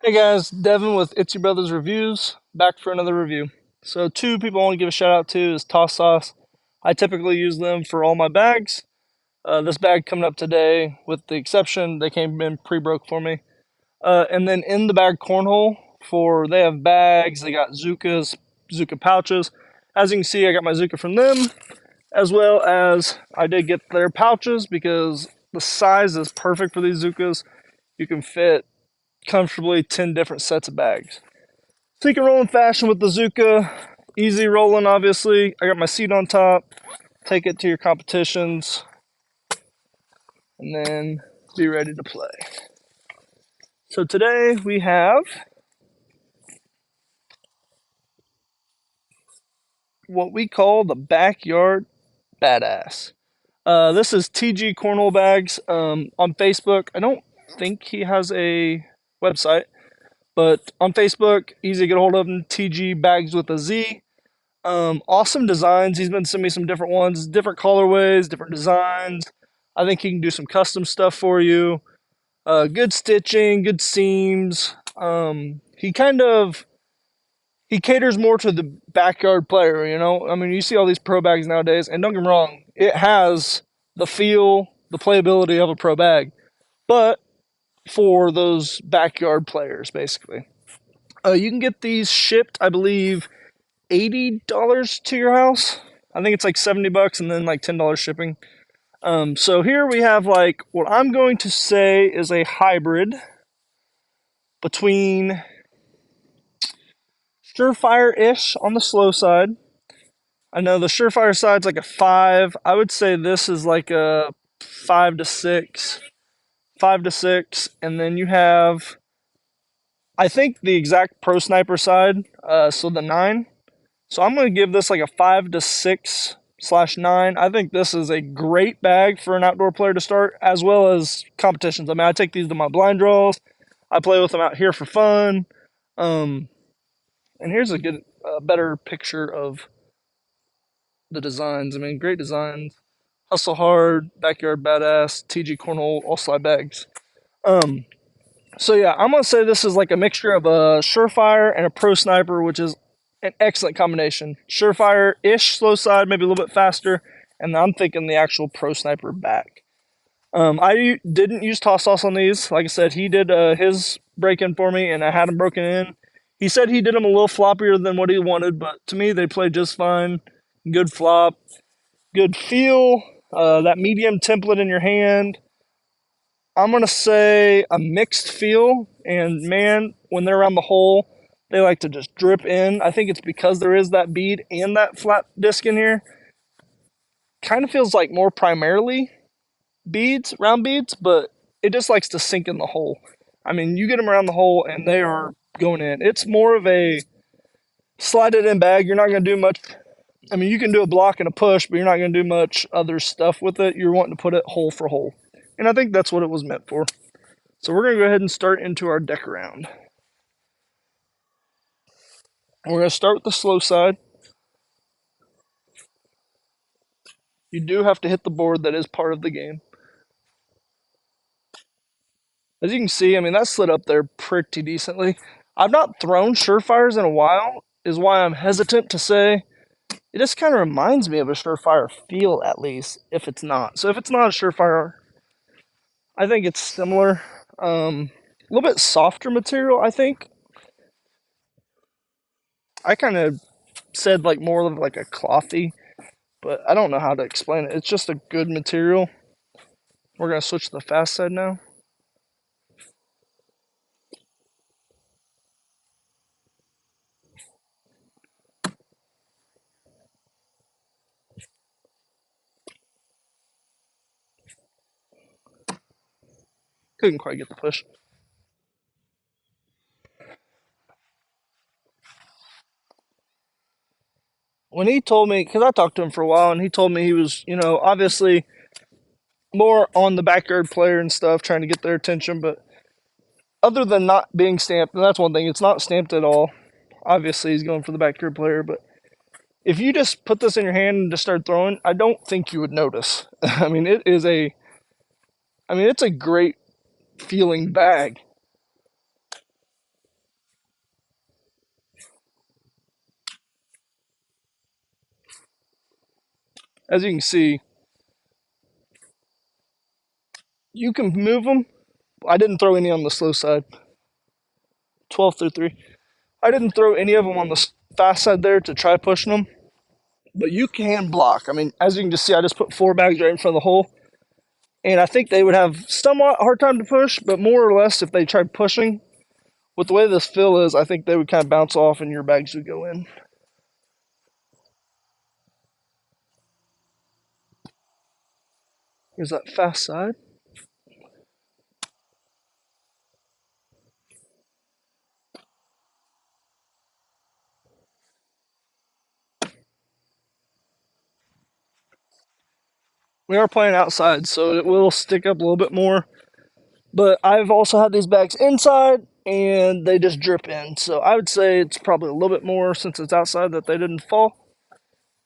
Hey guys, Devin with Itsy Brothers Reviews, back for another review. So two people I want to give a shout out to is Toss Sauce. I typically use them for all my bags. This bag coming up today, with the exception they came in pre-broke for me. And then In The Bag Cornhole they have bags, they got Zukas, Zuka pouches. As you can see, I got my Zuka from them, as well as I did get their pouches because the size is perfect for these Zukas. You can fit comfortably 10 different sets of bags. So you can roll in fashion with the Zuka. Easy rolling, obviously. I got my seat on top. Take it to your competitions. And then be ready to play. So today we have what we call the Backyard Badass. This is TG Cornhole Bagz on Facebook. I don't think he has a website, but on Facebook, easy to get a hold of him. TG Bagz with a Z. Awesome designs. He's been sending me some different ones, different colorways, different designs. I think he can do some custom stuff for you. Good stitching, good seams. He caters more to the backyard player. I mean, you see all these pro bags nowadays, and don't get me wrong, it has the feel, the playability of a pro bag, but for those backyard players, basically. You can get these shipped, I believe, $80 to your house. I think it's like $70 and then like $10 shipping. So here we have like what I'm going to say is a hybrid between Surefire-ish on the slow side. I know the Surefire side's like a 5. I would say this is like a 5 to 6. 5 to 6. And then you have, I think, the exact Pro Sniper side, so the 9. So I'm going to give this like a 5 to 6/9. I think this is a great bag for an outdoor player to start, as well as competitions. I mean, I take these to my blind draws. I play with them out here for fun. And here's a better picture of the designs. I mean, great designs. Hustle hard, backyard badass, TG Cornhole, all slide bags. So yeah, I'm gonna say this is like a mixture of a Surefire and a Pro Sniper, which is an excellent combination. Surefire-ish slow side, maybe a little bit faster, and I'm thinking the actual Pro Sniper back. I didn't use Toss Sauce on these. Like I said, he did his break-in for me, and I had them broken in. He said he did them a little floppier than what he wanted, but to me, they played just fine. Good flop, good feel, that medium template in your hand. I'm going to say a mixed feel, and man, when they're around the hole, they like to just drip in. I think it's because there is that bead and that flat disc in here. Kind of feels like more primarily beads, round beads, but it just likes to sink in the hole. I mean, you get them around the hole and they are going in. It's more of a slide it in bag. You're not going to do much. I mean, you can do a block and a push, but you're not going to do much other stuff with it. You're wanting to put it hole for hole. And I think that's what it was meant for. So we're going to go ahead and start into our deck round. We're going to start with the slow side. You do have to hit the board. That is part of the game. As you can see, I mean, that slid up there pretty decently. I've not thrown Surefires in a while, is why I'm hesitant to say. It just kind of reminds me of a Surefire feel, at least, if it's not. So if it's not a Surefire, I think it's similar. A little bit softer material, I think. I kind of said like more of like a clothy, but I don't know how to explain it. It's just a good material. We're going to switch to the fast side now. Couldn't quite get the push. When he told me, because I talked to him for a while, and he told me he was, obviously more on the backyard player and stuff, trying to get their attention. But other than not being stamped, and that's one thing, it's not stamped at all. Obviously, he's going for the backyard player, but if you just put this in your hand and just start throwing, I don't think you would notice. I mean, it's a great feeling bag. As you can see, you can move them. I didn't throw any on the slow side. 12 through 3. I didn't throw any of them on the fast side there to try pushing them. But you can block. I mean, as you can just see, I just put 4 bags right in front of the hole. And I think they would have somewhat hard time to push, but more or less if they tried pushing, with the way this fill is, I think they would kind of bounce off and your bags would go in. Here's that fast side. We are playing outside, so it will stick up a little bit more. But I've also had these bags inside, and they just drip in. So I would say it's probably a little bit more since it's outside that they didn't fall.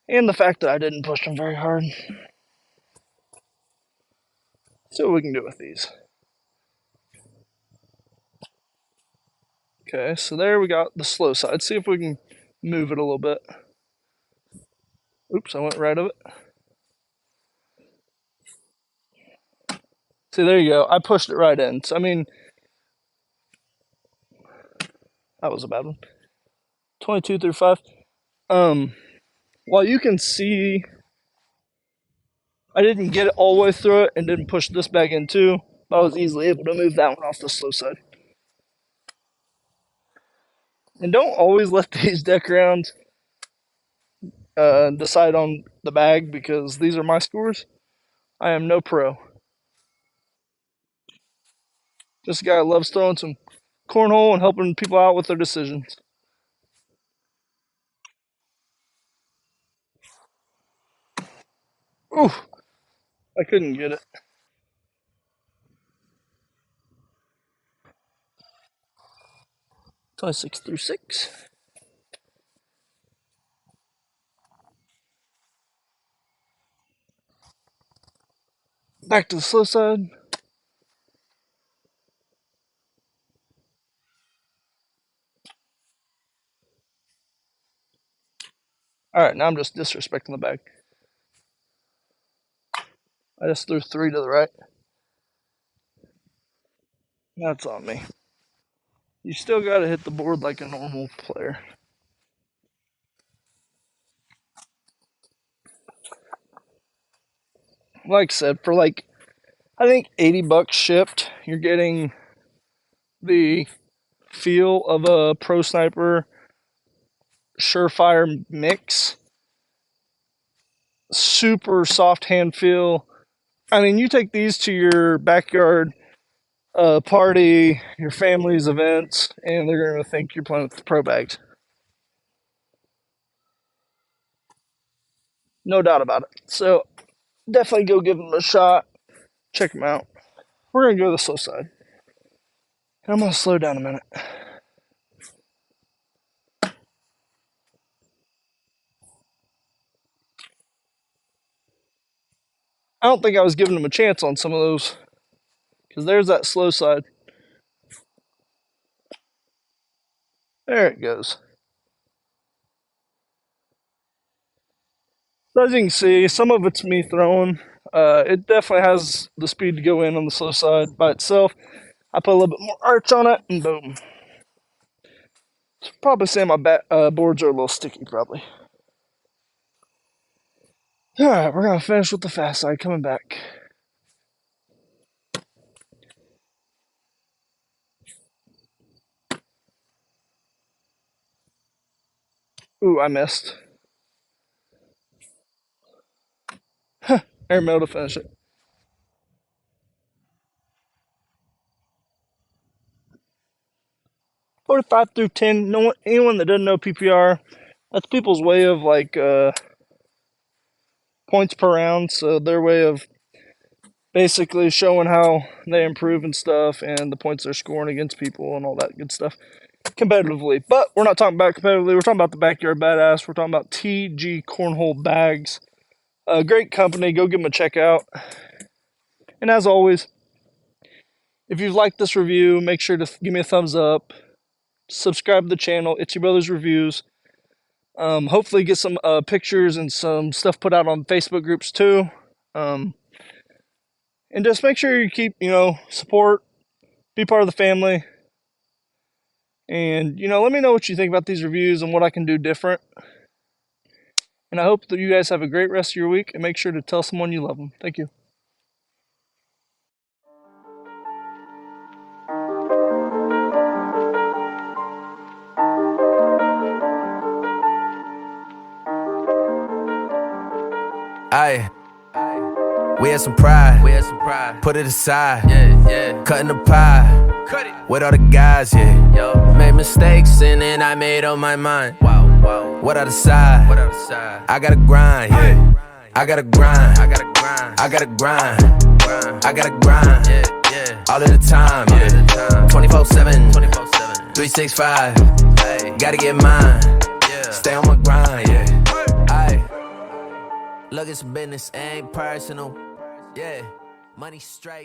And the fact that I didn't push them very hard. See what we can do with these. Okay, so there we got the slow side. See if we can move it a little bit. Oops, I went right of it. See, there you go. I pushed it right in. So, I mean, that was a bad one. 22 through 5. While you can see, I didn't get it all the way through it and didn't push this bag in too, but I was easily able to move that one off the slow side. And don't always let these deck rounds decide on the bag because these are my scores. I am no pro. Just a guy who loves throwing some cornhole and helping people out with their decisions. Ooh, I couldn't get it. 26 through 6. Back to the slow side. Alright, now I'm just disrespecting the bag. I just threw 3 to the right. That's on me. You still gotta hit the board like a normal player. Like I said, for like, I think $80 shipped, you're getting the feel of a Pro Sniper Surefire mix. Super soft hand feel. I mean, you take these to your backyard party, your family's events, and they're going to think you're playing with the Pro Bagz. No doubt about it. So definitely go give them a shot. Check them out. We're going to go to the slow side. And I'm going to slow down a minute. I don't think I was giving them a chance on some of those. Because there's that slow side. There it goes. So as you can see, some of it's me throwing. It definitely has the speed to go in on the slow side by itself. I put a little bit more arch on it, and boom. Probably say my boards are a little sticky, probably. Alright, we're going to finish with the fast side coming back. Ooh, I missed. Airmail to finish it. 45 through 10. No one, anyone that doesn't know PPR, that's people's way of like points per round. So their way of basically showing how they improve and stuff, and the points they're scoring against people and all that good stuff competitively. But we're not talking about competitively. We're talking about the Backyard Badass. We're talking about TG Cornhole Bagz. A great company. Go give them a check out. And as always, if you've liked this review, make sure to give me a thumbs up. Subscribe to the channel. It's your brother's reviews. Hopefully get some pictures and some stuff put out on Facebook groups too. And just make sure you keep, support, be part of the family. And, let me know what you think about these reviews and what I can do different. And I hope that you guys have a great rest of your week, and make sure to tell someone you love them. Thank you. Aye, we had some pride. Put it aside. Cutting the pie. With all the guys, Made mistakes and then I made up my mind. What I decide? I gotta grind, I gotta grind. I gotta grind. I gotta grind. All of the time, 24/7, 365. Gotta get mine. Stay on my grind, Aye. Look, it's business, ain't personal. Money straight.